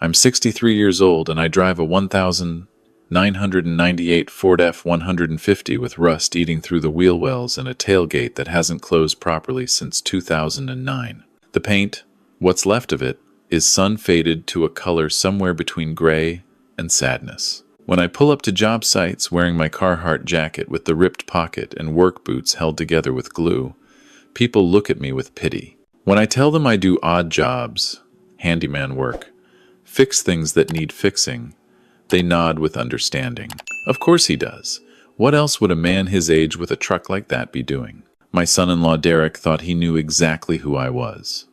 I'm 63 years old and I drive a 1998 Ford F-150 with rust eating through the wheel wells and a tailgate that hasn't closed properly since 2009. The paint, what's left of it, is sun-faded to a color somewhere between gray and sadness. When I pull up to job sites wearing my Carhartt jacket with the ripped pocket and work boots held together with glue, people look at me with pity. When I tell them I do odd jobs, handyman work, fix things that need fixing, they nod with understanding. Of course he does. What else would a man his age with a truck like that be doing? My son-in-law Derek thought he knew exactly who I was.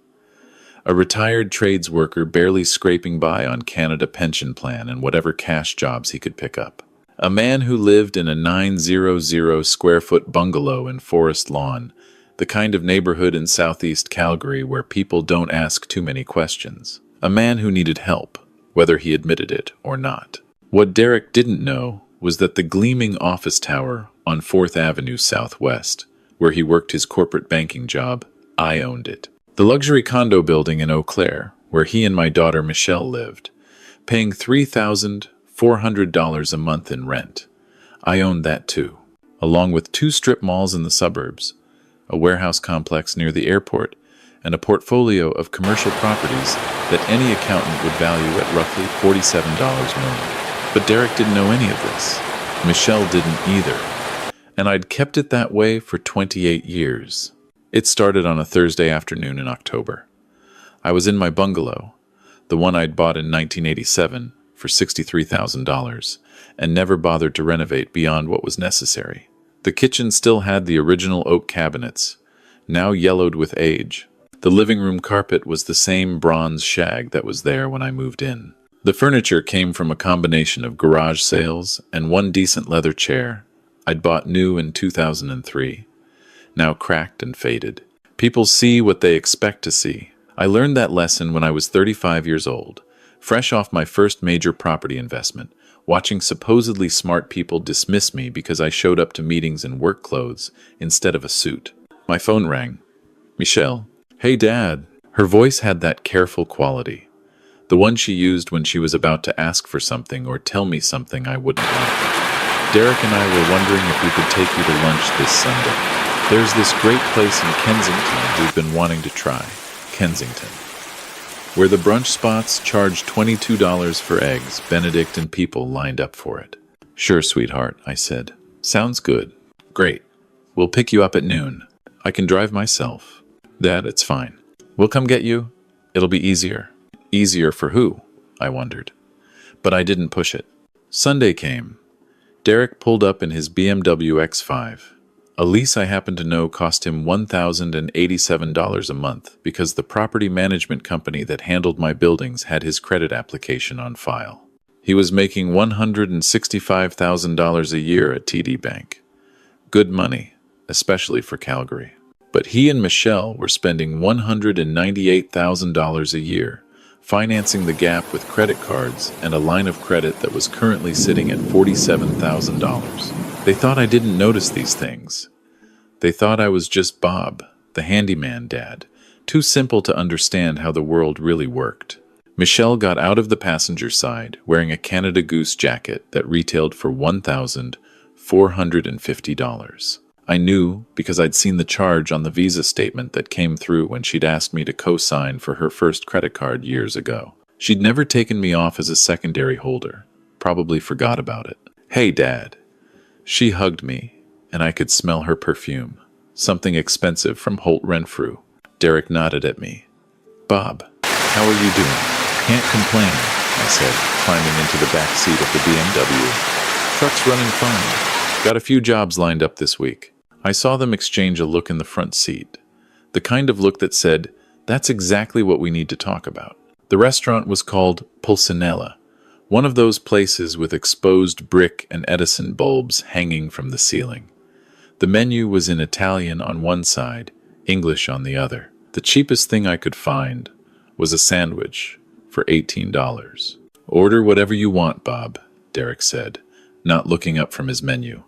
A retired trades worker barely scraping by on Canada pension plan and whatever cash jobs he could pick up. A man who lived in a 900 square foot bungalow in Forest Lawn, the kind of neighborhood in southeast Calgary where people don't ask too many questions. A man who needed help, whether he admitted it or not. What Derek didn't know was that the gleaming office tower on 4th Avenue Southwest, where he worked his corporate banking job, I owned it. The luxury condo building in Eau Claire, where he and my daughter Michelle lived, paying $3,400 a month in rent. I owned that too, along with 2 strip malls in the suburbs, a warehouse complex near the airport, and a portfolio of commercial properties that any accountant would value at roughly $47 million. But Derek didn't know any of this. Michelle didn't either. And I'd kept it that way for 28 years. It started on a Thursday afternoon in October. I was in my bungalow, the one I'd bought in 1987 for $63,000, and never bothered to renovate beyond what was necessary. The kitchen still had the original oak cabinets, now yellowed with age. The living room carpet was the same bronze shag that was there when I moved in. The furniture came from a combination of garage sales and one decent leather chair I'd bought new in 2003. Now cracked and faded. People see what they expect to see. I learned that lesson when I was 35 years old, fresh off my first major property investment, watching supposedly smart people dismiss me because I showed up to meetings in work clothes instead of a suit. My phone rang. Michelle. Hey, Dad. Her voice had that careful quality, the one she used when she was about to ask for something or tell me something I wouldn't like. Derek and I were wondering if we could take you to lunch this Sunday. There's this great place in Kensington we've been wanting to try, Kensington, where the brunch spots charge $22 for eggs. Benedict and people lined up for it. Sure, sweetheart, I said. Sounds good. Great. We'll pick you up at noon. I can drive myself. Dad, it's fine. We'll come get you. It'll be easier. Easier for who? I wondered. But I didn't push it. Sunday came. Derek pulled up in his BMW X5. A lease I happened to know cost him $1,087 a month because the property management company that handled my buildings had his credit application on file. He was making $165,000 a year at TD Bank. Good money, especially for Calgary. But he and Michelle were spending $198,000 a year, financing the gap with credit cards and a line of credit that was currently sitting at $47,000. They thought I didn't notice these things. They thought I was just Bob, the handyman dad, too simple to understand how the world really worked. Michelle got out of the passenger side wearing a Canada Goose jacket that retailed for $1,450. I knew because I'd seen the charge on the Visa statement that came through when she'd asked me to co-sign for her first credit card years ago. She'd never taken me off as a secondary holder, probably forgot about it. Hey, Dad. She hugged me, and I could smell her perfume, something expensive from Holt Renfrew. Derek nodded at me. Bob, how are you doing? Can't complain, I said, climbing into the back seat of the BMW. Truck's running fine. Got a few jobs lined up this week. I saw them exchange a look in the front seat, the kind of look that said, that's exactly what we need to talk about. The restaurant was called Pulcinella, one of those places with exposed brick and Edison bulbs hanging from the ceiling. The menu was in Italian on one side, English on the other. The cheapest thing I could find was a sandwich for $18. Order whatever you want, Bob, Derek said, not looking up from his menu.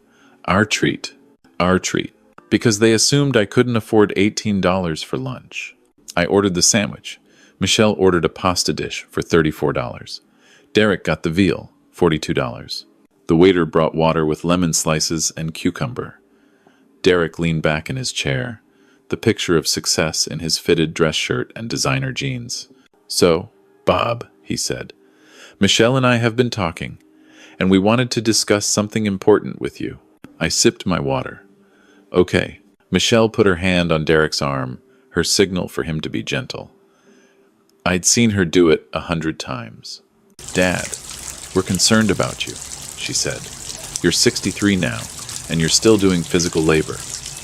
Our treat. Our treat. Because they assumed I couldn't afford $18 for lunch. I ordered the sandwich. Michelle ordered a pasta dish for $34. Derek got the veal, $42. The waiter brought water with lemon slices and cucumber. Derek leaned back in his chair, the picture of success in his fitted dress shirt and designer jeans. "So, Bob," he said, "Michelle and I have been talking, and we wanted to discuss something important with you." I sipped my water. "Okay." Michelle put her hand on Derek's arm, her signal for him to be gentle. I'd seen her do it 100 times. "Dad, we're concerned about you," she said. "You're 63 now, and you're still doing physical labor,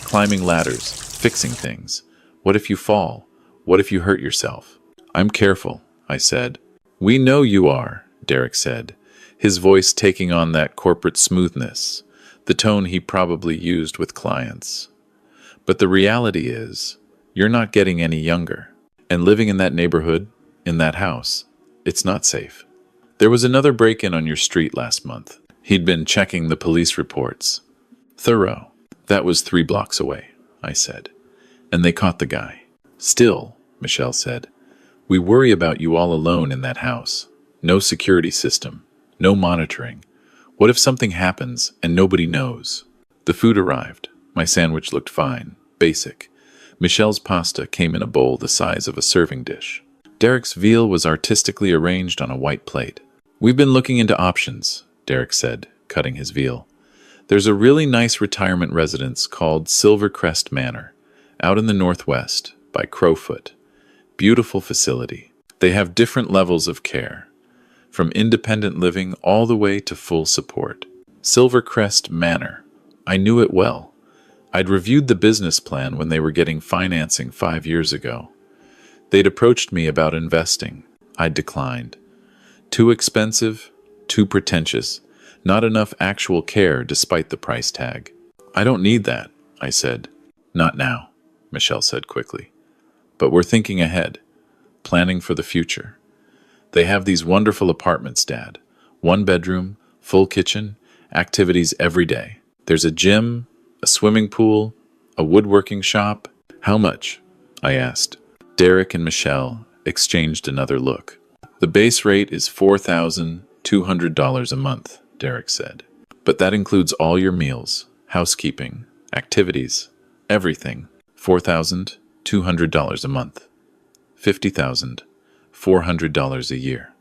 climbing ladders, fixing things. What if you fall? What if you hurt yourself?" "I'm careful," I said. "We know you are," Derek said, his voice taking on that corporate smoothness, the tone he probably used with clients. "But the reality is, you're not getting any younger. And living in that neighborhood, in that house, it's not safe. There was another break-in on your street last month." He'd been checking the police reports. "Thorough. That was 3 blocks away," I said. "And they caught the guy." "Still," Michelle said, "we worry about you all alone in that house. No security system, no monitoring. What if something happens and nobody knows?" The food arrived. My sandwich looked fine, basic. Michelle's pasta came in a bowl the size of a serving dish. Derek's veal was artistically arranged on a white plate. "We've been looking into options," Derek said, cutting his veal. "There's a really nice retirement residence called Silvercrest Manor, out in the northwest, by Crowfoot. Beautiful facility. They have different levels of care, from independent living all the way to full support. Silvercrest Manor. I knew it well. I'd reviewed the business plan when they were getting financing 5 years ago. They'd approached me about investing. I'd declined. Too expensive, too pretentious, not enough actual care despite the price tag. "I don't need that," I said. "Not now," Michelle said quickly. "But we're thinking ahead, planning for the future. They have these wonderful apartments, Dad. 1 bedroom, full kitchen, activities every day. There's a gym, a swimming pool, a woodworking shop." "How much?" I asked. Derek and Michelle exchanged another look. "The base rate is $4,200 a month," Derek said. "But that includes all your meals, housekeeping, activities, everything. $4,200 a month. $50,400 a year.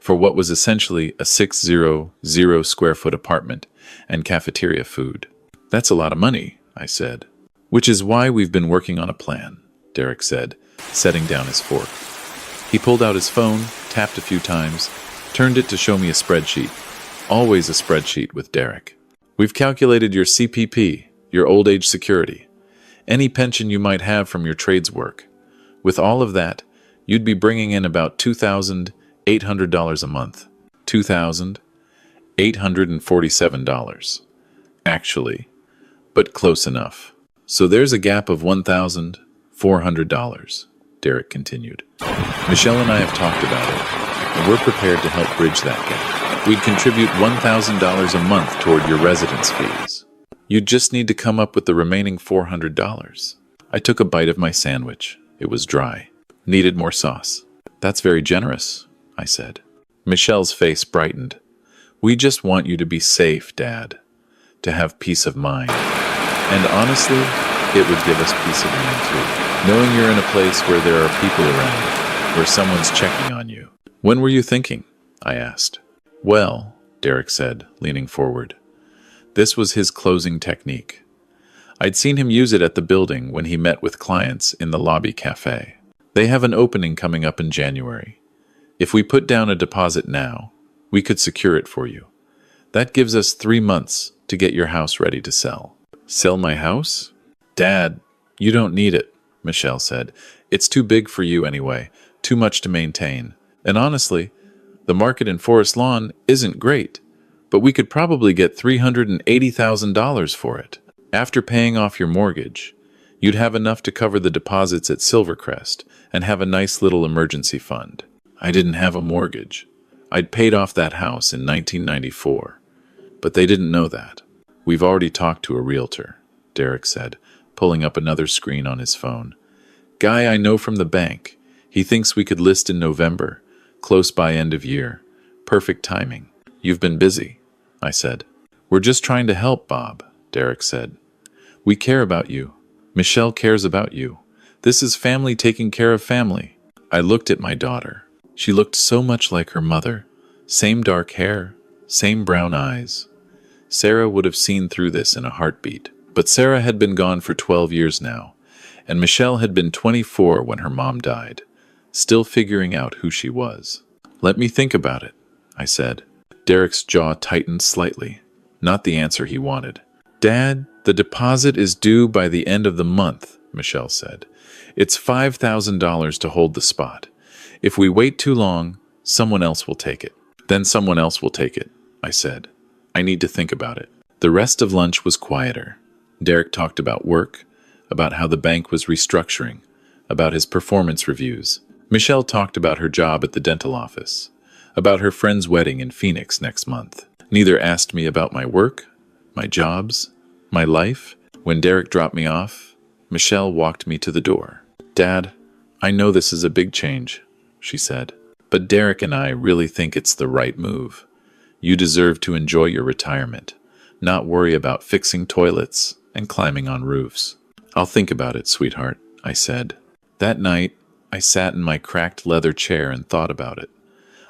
For what was essentially a 600 square foot apartment and cafeteria food. That's a lot of money," I said. "Which is why we've been working on a plan," Derek said, setting down his fork. He pulled out his phone, tapped a few times, turned it to show me a spreadsheet. Always a spreadsheet with Derek. "We've calculated your CPP, your old age security, any pension you might have from your trades work. With all of that, you'd be bringing in about $2,800 a month. $2,847. Actually, but close enough. So there's a gap of $1,400, Derek continued. "Michelle and I have talked about it, and we're prepared to help bridge that gap. We'd contribute $1,000 a month toward your residence fees. You'd just need to come up with the remaining $400. I took a bite of my sandwich. It was dry. Needed more sauce. "That's very generous," I said. Michelle's face brightened. "We just want you to be safe, Dad. To have peace of mind. And honestly, it would give us peace of mind too. Knowing you're in a place where there are people around, where someone's checking on you." "When were you thinking?" I asked. "Well," Derek said, leaning forward. This was his closing technique. I'd seen him use it at the building when he met with clients in the lobby cafe. "They have an opening coming up in January. If we put down a deposit now, we could secure it for you. That gives us 3 months to get your house ready to sell." "Sell my house?" "Dad, you don't need it," Michelle said. "It's too big for you anyway, too much to maintain. And honestly, the market in Forest Lawn isn't great, but we could probably get $380,000 for it. After paying off your mortgage, you'd have enough to cover the deposits at Silvercrest and have a nice little emergency fund." I didn't have a mortgage. I'd paid off that house in 1994, but they didn't know that. "We've already talked to a realtor," Derek said, pulling up another screen on his phone. "Guy I know from the bank. He thinks we could list in November, close by end of year. Perfect timing. You've been busy, I said. We're just trying to help, Bob, Derek said. We care about you. Michelle cares about you. This is family taking care of family. I looked at my daughter. She looked so much like her mother. Same dark hair, same brown eyes. Sarah would have seen through this in a heartbeat. But Sarah had been gone for 12 years now, and Michelle had been 24 when her mom died, still figuring out who she was. Let me think about it, I said. Derek's jaw tightened slightly. Not the answer he wanted. Dad, the deposit is due by the end of the month, Michelle said. It's $5,000 to hold the spot. If we wait too long, someone else will take it. Then someone else will take it, I said. I need to think about it. The rest of lunch was quieter. Derek talked about work, about how the bank was restructuring, about his performance reviews. Michelle talked about her job at the dental office, about her friend's wedding in Phoenix next month. Neither asked me about my work, my jobs, my life. When Derek dropped me off, Michelle walked me to the door. Dad, I know this is a big change, she said, but Derek and I really think it's the right move. You deserve to enjoy your retirement, not worry about fixing toilets and climbing on roofs. I'll think about it, sweetheart, I said. That night, I sat in my cracked leather chair and thought about it.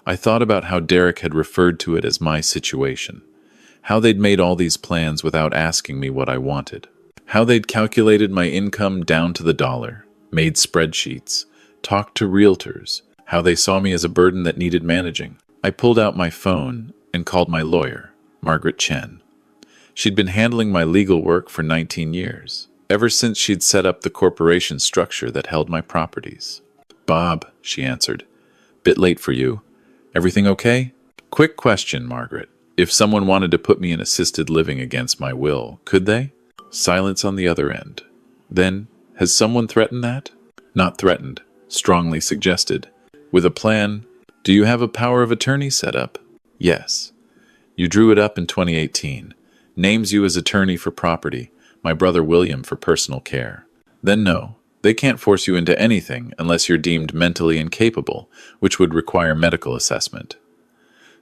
I thought about how Derek had referred to it as my situation, how they'd made all these plans without asking me what I wanted, how they'd calculated my income down to the dollar, made spreadsheets, talked to realtors, how they saw me as a burden that needed managing. I pulled out my phone and called my lawyer, Margaret Chen. She'd been handling my legal work for 19 years, ever since she'd set up the corporation structure that held my properties. Bob, she answered. Bit late for you. Everything okay? Quick question, Margaret. If someone wanted to put me in assisted living against my will, could they? Silence on the other end. Then, has someone threatened that? Not threatened, strongly suggested. With a plan, do you have a power of attorney set up? Yes. You drew it up in 2018. Names you as attorney for property, my brother William for personal care. Then no, they can't force you into anything unless you're deemed mentally incapable, which would require medical assessment.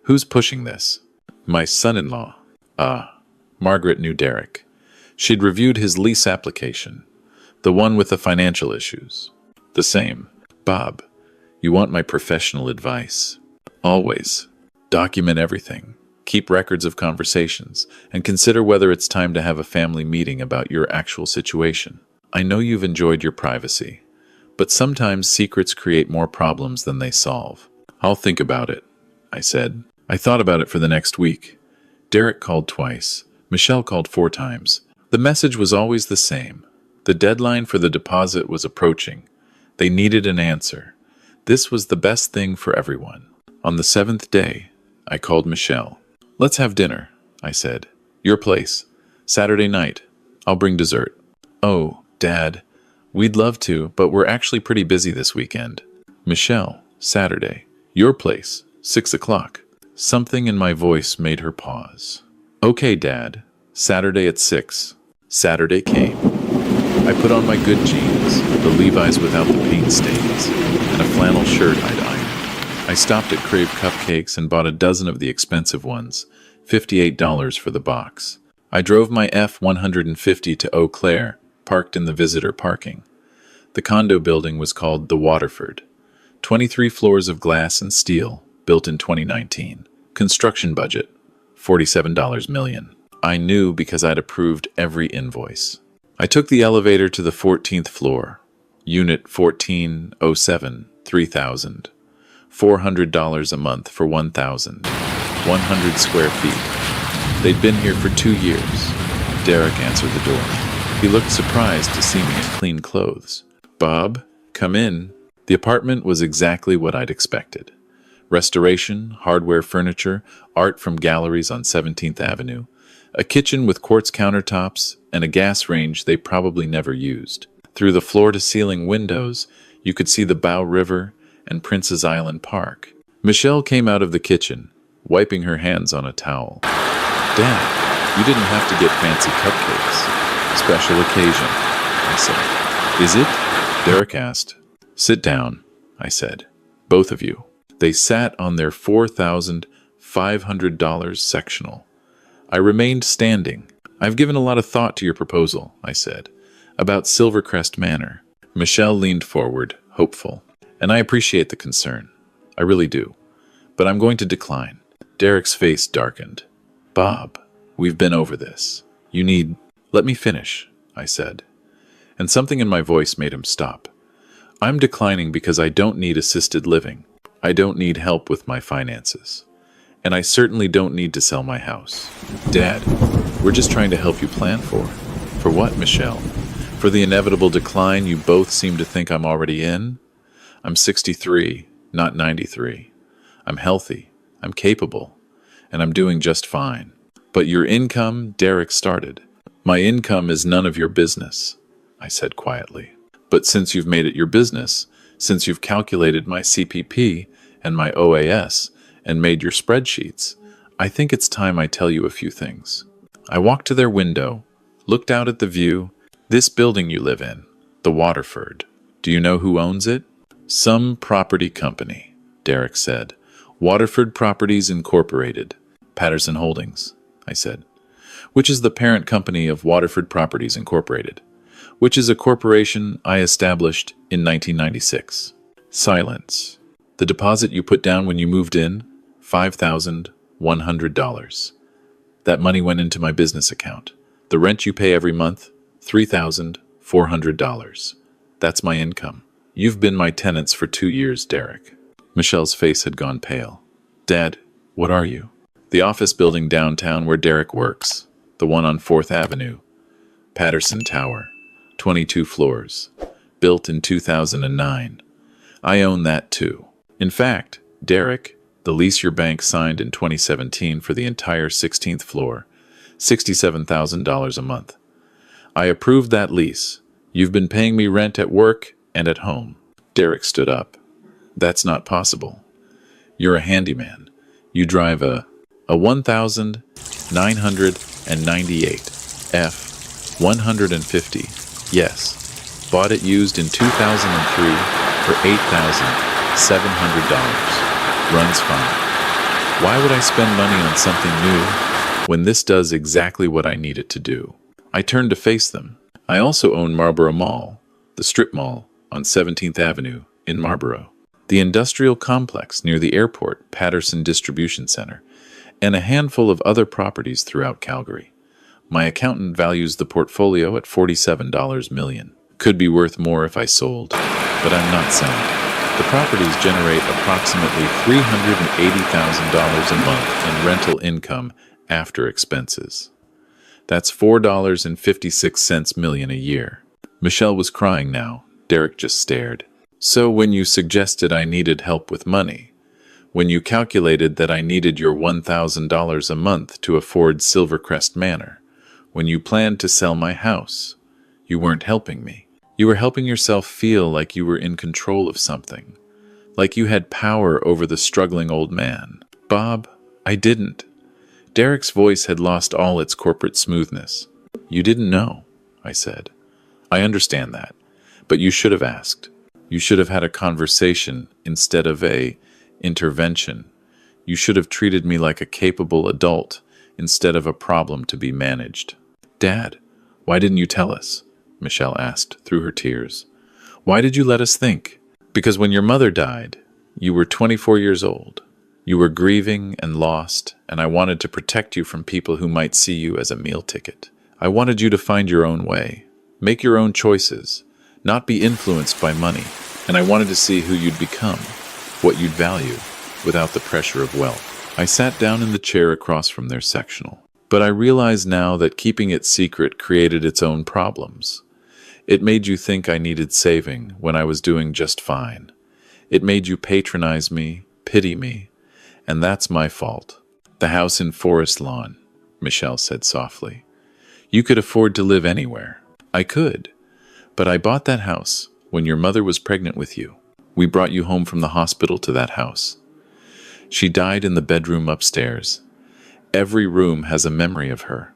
Who's pushing this? My son-in-law. Margaret knew Derek. She'd reviewed his lease application, the one with the financial issues. The same. Bob, you want my professional advice. Always. Document everything. Keep records of conversations, and consider whether it's time to have a family meeting about your actual situation. I know you've enjoyed your privacy, but sometimes secrets create more problems than they solve. I'll think about it, I said. I thought about it for the next week. Derek called twice. Michelle called 4 times. The message was always the same. The deadline for the deposit was approaching. They needed an answer. This was the best thing for everyone. On the 7th day, I called Michelle. Let's have dinner, I said. Your place. Saturday night. I'll bring dessert. Oh, Dad, we'd love to, but we're actually pretty busy this weekend. Michelle, Saturday. Your place. 6 o'clock. Something in my voice made her pause. Okay, Dad. Saturday at 6. Saturday came. I put on my good jeans, the Levi's without the paint stains, and a flannel shirt I'd ironed. I stopped at Crave Cupcakes and bought a dozen of the expensive ones, $58 for the box. I drove my F-150 to Eau Claire, parked in the visitor parking. The condo building was called the Waterford. 23 floors of glass and steel, built in 2019. Construction budget, $47 million. I knew because I'd approved every invoice. I took the elevator to the 14th floor, Unit 1407, 3000. $400 a month for 1,100 square feet. They'd been here for 2 years. Derek answered the door. He looked surprised to see me in clean clothes. Bob, come in. The apartment was exactly what I'd expected. Restoration, hardware furniture, art from galleries on 17th Avenue, a kitchen with quartz countertops, and a gas range they probably never used. Through the floor-to-ceiling windows, you could see the Bow River and Prince's Island Park. Michelle came out of the kitchen, wiping her hands on a towel. Dad, you didn't have to get fancy cupcakes. Special occasion, I said. Is it? Derek asked. Sit down. I said. Both of you. They sat on their $4,500 sectional. I remained standing. I've given a lot of thought to your proposal, I said, about Silvercrest Manor. Michelle leaned forward, hopeful. And I appreciate the concern. I really do. But I'm going to decline. Derek's face darkened. Bob, we've been over this. You need... Let me finish, I said. And something in my voice made him stop. I'm declining because I don't need assisted living. I don't need help with my finances. And I certainly don't need to sell my house. Dad, we're just trying to help you plan for. For what, Michelle? For the inevitable decline you both seem to think I'm already in? I'm 63, not 93. I'm healthy, I'm capable, and I'm doing just fine. But your income, Derek started. My income is none of your business, I said quietly. But since you've made it your business, since you've calculated my CPP and my OAS and made your spreadsheets, I think it's time I tell you a few things. I walked to their window, looked out at the view. This building you live in, the Waterford. Do you know who owns it? Some property company, Derek said. Waterford Properties Incorporated. Patterson Holdings, I said. Which is the parent company of Waterford Properties Incorporated, which is a corporation I established in 1996. Silence. The deposit you put down when you moved in, $5,100. That money went into my business account. The rent you pay every month, $3,400. That's my income. You've been my tenants for 2 years, Derek. Michelle's face had gone pale. Dad, what are you? The office building downtown where Derek works. The one on 4th Avenue. Patterson Tower. 22 floors. Built in 2009. I own that too. In fact, Derek, the lease your bank signed in 2017 for the entire 16th floor, $67,000 a month. I approved that lease. You've been paying me rent at work and at home. Derek stood up. That's not possible. You're a handyman. You drive a 1998 F-150. Yes. Bought it used in 2003 for $8,700. Runs fine. Why would I spend money on something new when this does exactly what I need it to do? I turned to face them. I also own Marlborough Mall, the strip mall on 17th Avenue in Marlborough, the industrial complex near the airport, Patterson Distribution Center, and a handful of other properties throughout Calgary. My accountant values the portfolio at $47 million. Could be worth more if I sold, but I'm not selling. The properties generate approximately $380,000 a month in rental income after expenses. That's $4.56 million a year. Michelle was crying now. Derek just stared. So when you suggested I needed help with money, when you calculated that I needed your $1,000 a month to afford Silvercrest Manor, when you planned to sell my house, you weren't helping me. You were helping yourself feel like you were in control of something, like you had power over the struggling old man. Bob, I didn't. Derek's voice had lost all its corporate smoothness. You didn't know, I said. I understand that, but you should have asked. You should have had a conversation instead of a intervention. You should have treated me like a capable adult instead of a problem to be managed. Dad, why didn't you tell us? Michelle asked through her tears. Why did you let us think? Because when your mother died, you were 24 years old. You were grieving and lost, and I wanted to protect you from people who might see you as a meal ticket. I wanted you to find your own way, make your own choices, not be influenced by money, and I wanted to see who you'd become, what you'd value, without the pressure of wealth. I sat down in the chair across from their sectional, but I realize now that keeping it secret created its own problems. It made you think I needed saving when I was doing just fine. It made you patronize me, pity me, and that's my fault. The house in Forest Lawn, Michelle said softly. You could afford to live anywhere. I could, but I bought that house when your mother was pregnant with you. We brought you home from the hospital to that house. She died in the bedroom upstairs. Every room has a memory of her.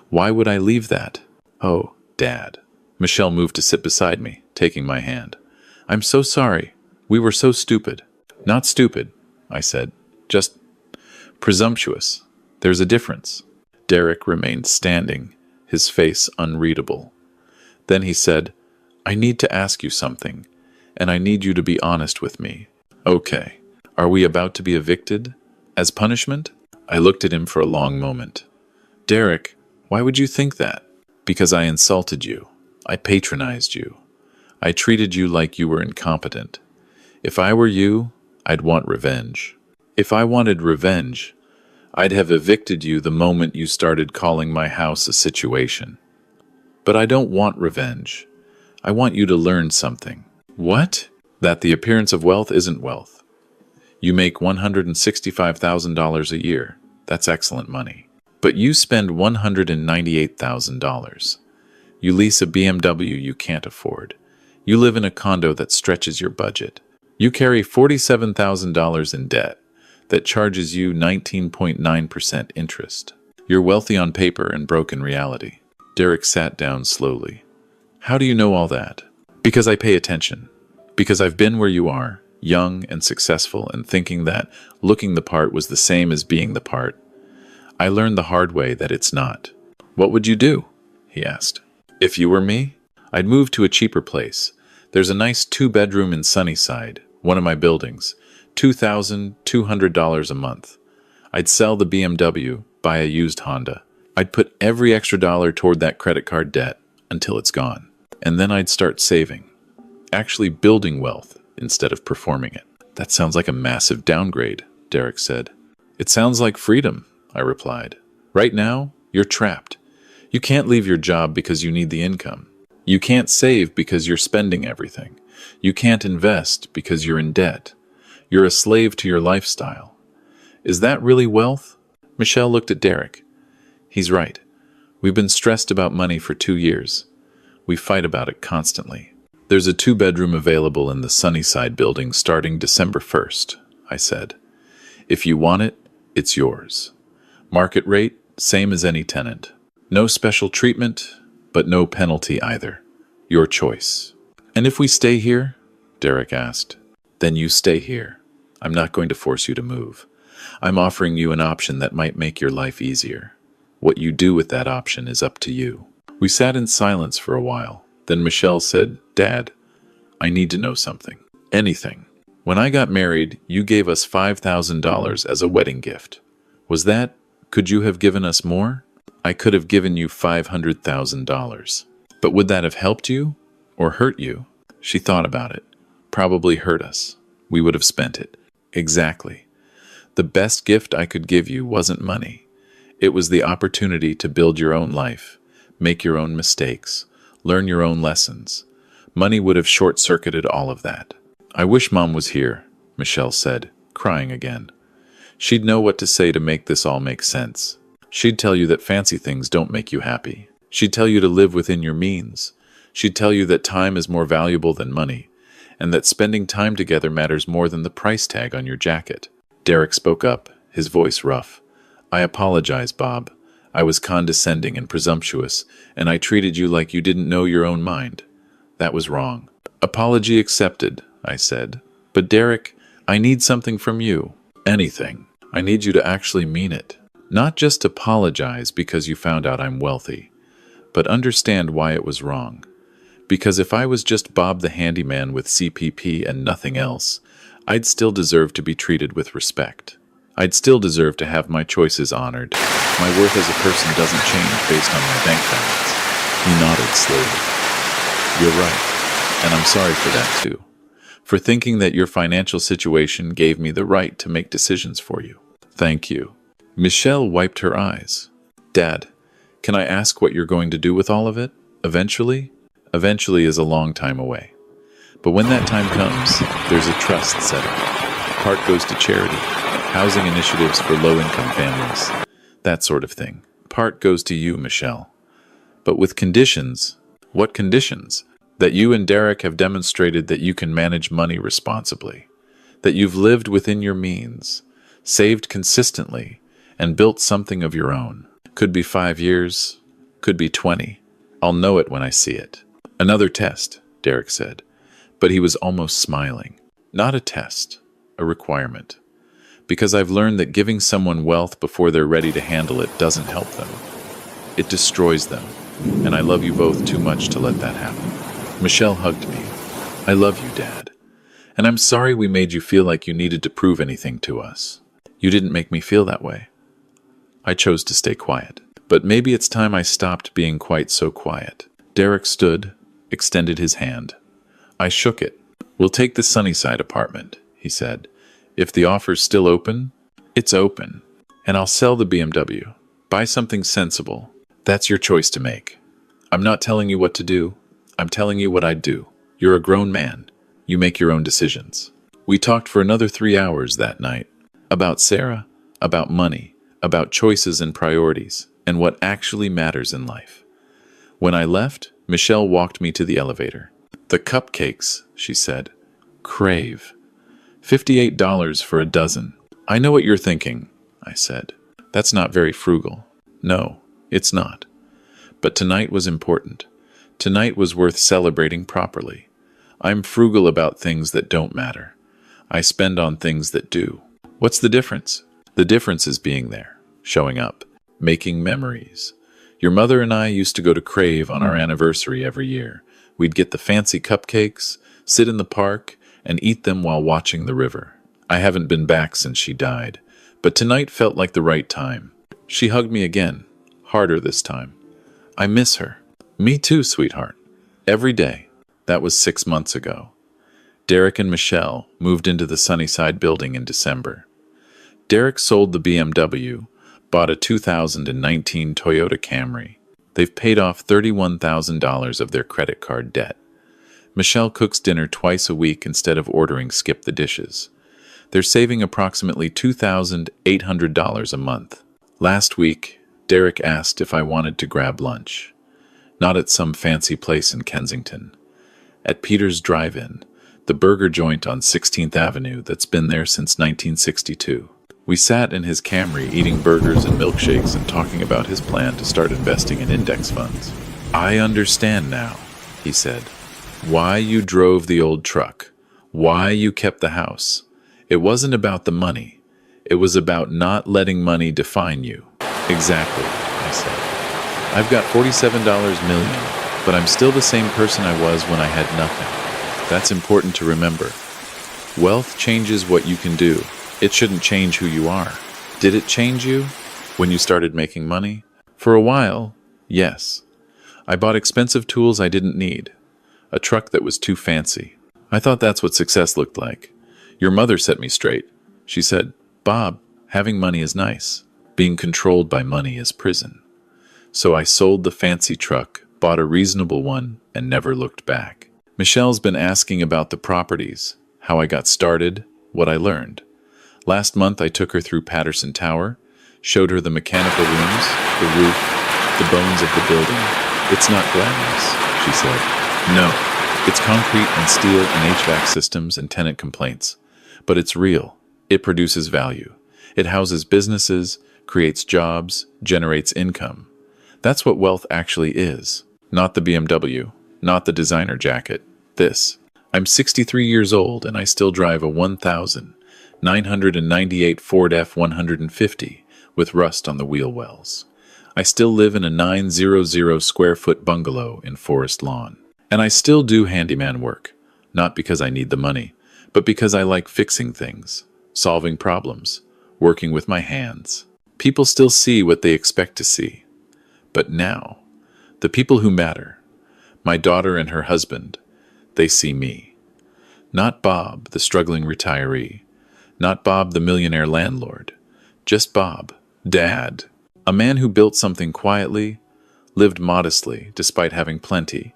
Why would I leave that? Oh, Dad. Michelle moved to sit beside me, taking my hand. I'm so sorry. We were so stupid. Not stupid, I said. Just presumptuous. There's a difference. Derek remained standing, his face unreadable. Then he said, I need to ask you something, and I need you to be honest with me. Okay. Are we about to be evicted? As punishment? I looked at him for a long moment. Derek, why would you think that? Because I insulted you. I patronized you. I treated you like you were incompetent. If I were you, I'd want revenge. If I wanted revenge, I'd have evicted you the moment you started calling my house a situation. But I don't want revenge. I want you to learn something. What? That the appearance of wealth isn't wealth. You make $165,000 a year. That's excellent money. But you spend $198,000. You lease a BMW you can't afford. You live in a condo that stretches your budget. You carry $47,000 in debt that charges you 19.9% interest. You're wealthy on paper and broke in reality. Derek sat down slowly. How do you know all that? Because I pay attention. Because I've been where you are, young and successful, and thinking that looking the part was the same as being the part. I learned the hard way that it's not. What would you do? He asked. If you were me, I'd move to a cheaper place. There's a nice 2-bedroom in Sunnyside, one of my buildings, $2,200 a month. I'd sell the BMW, buy a used Honda. I'd put every extra dollar toward that credit card debt until it's gone. And then I'd start saving, actually building wealth instead of performing it. That sounds like a massive downgrade, Derek said. It sounds like freedom, I replied. Right now, you're trapped. You can't leave your job because you need the income. You can't save because you're spending everything. You can't invest because you're in debt. You're a slave to your lifestyle. Is that really wealth? Michelle looked at Derek. He's right. We've been stressed about money for 2 years. We fight about it constantly. There's a 2-bedroom available in the Sunnyside building starting December 1st, I said. If you want it, it's yours. Market rate, same as any tenant. No special treatment, but no penalty either. Your choice. And if we stay here? Derek asked. Then you stay here. I'm not going to force you to move. I'm offering you an option that might make your life easier. What you do with that option is up to you. We sat in silence for a while. Then Michelle said, Dad, I need to know something. Anything. When I got married, you gave us $5,000 as a wedding gift. Could you have given us more? I could have given you $500,000. But would that have helped you or hurt you? She thought about it. Probably hurt us. We would have spent it. Exactly. The best gift I could give you wasn't money. It was the opportunity to build your own life, make your own mistakes, learn your own lessons. Money would have short-circuited all of that. I wish Mom was here, Michelle said, crying again. She'd know what to say to make this all make sense. She'd tell you that fancy things don't make you happy. She'd tell you to live within your means. She'd tell you that time is more valuable than money, and that spending time together matters more than the price tag on your jacket. Derek spoke up, his voice rough. I apologize, Bob. I was condescending and presumptuous, and I treated you like you didn't know your own mind. That was wrong. Apology accepted, I said. But Derek, I need something from you. Anything. I need you to actually mean it. Not just apologize because you found out I'm wealthy, but understand why it was wrong. Because if I was just Bob the handyman with CPP and nothing else, I'd still deserve to be treated with respect. I'd still deserve to have my choices honored. My worth as a person doesn't change based on my bank balance. He nodded slowly. You're right, and I'm sorry for that too. For thinking that your financial situation gave me the right to make decisions for you. Thank you. Michelle wiped her eyes. Dad, can I ask what you're going to do with all of it? Eventually? Eventually is a long time away. But when that time comes, there's a trust set up. Part goes to charity, housing initiatives for low-income families, that sort of thing. Part goes to you, Michelle. But with conditions. What conditions? That you and Derek have demonstrated that you can manage money responsibly, that you've lived within your means, saved consistently, and built something of your own. Could be 5 years, could be 20. I'll know it when I see it. Another test, Derek said, but he was almost smiling. Not a test, a requirement. Because I've learned that giving someone wealth before they're ready to handle it doesn't help them. It destroys them, and I love you both too much to let that happen. Michelle hugged me. I love you, Dad. And I'm sorry we made you feel like you needed to prove anything to us. You didn't make me feel that way. I chose to stay quiet. But maybe it's time I stopped being quite so quiet. Derek stood, extended his hand. I shook it. We'll take the Sunnyside apartment, he said. If the offer's still open, it's open. And I'll sell the BMW. Buy something sensible. That's your choice to make. I'm not telling you what to do. I'm telling you what I'd do. You're a grown man. You make your own decisions. We talked for another 3 hours that night. About Sarah, about money, about choices and priorities, and what actually matters in life. When I left, Michelle walked me to the elevator. The cupcakes, she said. Crave. $58 for a dozen. I know what you're thinking, I said. That's not very frugal. No, it's not. But tonight was important. Tonight was worth celebrating properly. I'm frugal about things that don't matter. I spend on things that do. What's the difference? The difference is being there, showing up, making memories. Your mother and I used to go to Crave on our anniversary every year. We'd get the fancy cupcakes, sit in the park, and eat them while watching the river. I haven't been back since she died, but tonight felt like the right time. She hugged me again, harder this time. I miss her. Me too, sweetheart. Every day. That was 6 months ago. Derek and Michelle moved into the Sunnyside building in December. Derek sold the BMW, bought a 2019 Toyota Camry. They've paid off $31,000 of their credit card debt. Michelle cooks dinner twice a week instead of ordering Skip the Dishes. They're saving approximately $2,800 a month. Last week, Derek asked if I wanted to grab lunch. Not at some fancy place in Kensington. At Peter's Drive-In, the burger joint on 16th Avenue that's been there since 1962. We sat in his Camry eating burgers and milkshakes and talking about his plan to start investing in index funds. I understand now, he said. Why you drove the old truck. Why you kept the house. It wasn't about the money. It was about not letting money define you. Exactly, I said. I've got $47 million, but I'm still the same person I was when I had nothing. That's important to remember. Wealth changes what you can do. It shouldn't change who you are. Did it change you when you started making money? For a while, yes. I bought expensive tools I didn't need. A truck that was too fancy. I thought that's what success looked like. Your mother set me straight. She said, Bob, having money is nice. Being controlled by money is prison. So I sold the fancy truck, bought a reasonable one, and never looked back. Michelle's been asking about the properties, how I got started, what I learned. Last month I took her through Patterson Tower, showed her the mechanical rooms, the roof, the bones of the building. It's not glamorous, she said. No, it's concrete and steel and HVAC systems and tenant complaints. But it's real. It produces value. It houses businesses, creates jobs, generates income. That's what wealth actually is. Not the BMW, not the designer jacket. This. I'm 63 years old and I still drive a 1,998 Ford F-150 with rust on the wheel wells. I still live in a 900 square foot bungalow in Forest Lawn. And I still do handyman work, not because I need the money, but because I like fixing things, solving problems, working with my hands. People still see what they expect to see. But now, the people who matter, my daughter and her husband, they see me. Not Bob, the struggling retiree. Not Bob, the millionaire landlord. Just Bob, Dad. A man who built something quietly, lived modestly despite having plenty,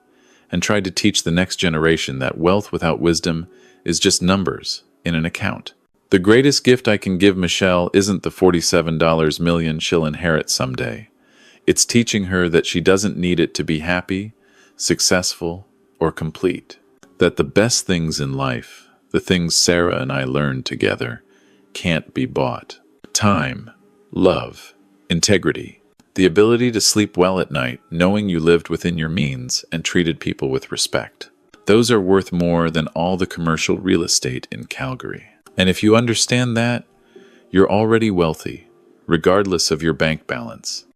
and tried to teach the next generation that wealth without wisdom is just numbers in an account. The greatest gift I can give Michelle isn't the $47 million she'll inherit someday. It's teaching her that she doesn't need it to be happy, successful, or complete. That the best things in life, the things Sarah and I learned together, can't be bought. Time, love, integrity, the ability to sleep well at night knowing you lived within your means and treated people with respect. Those are worth more than all the commercial real estate in Calgary. And if you understand that, you're already wealthy, regardless of your bank balance.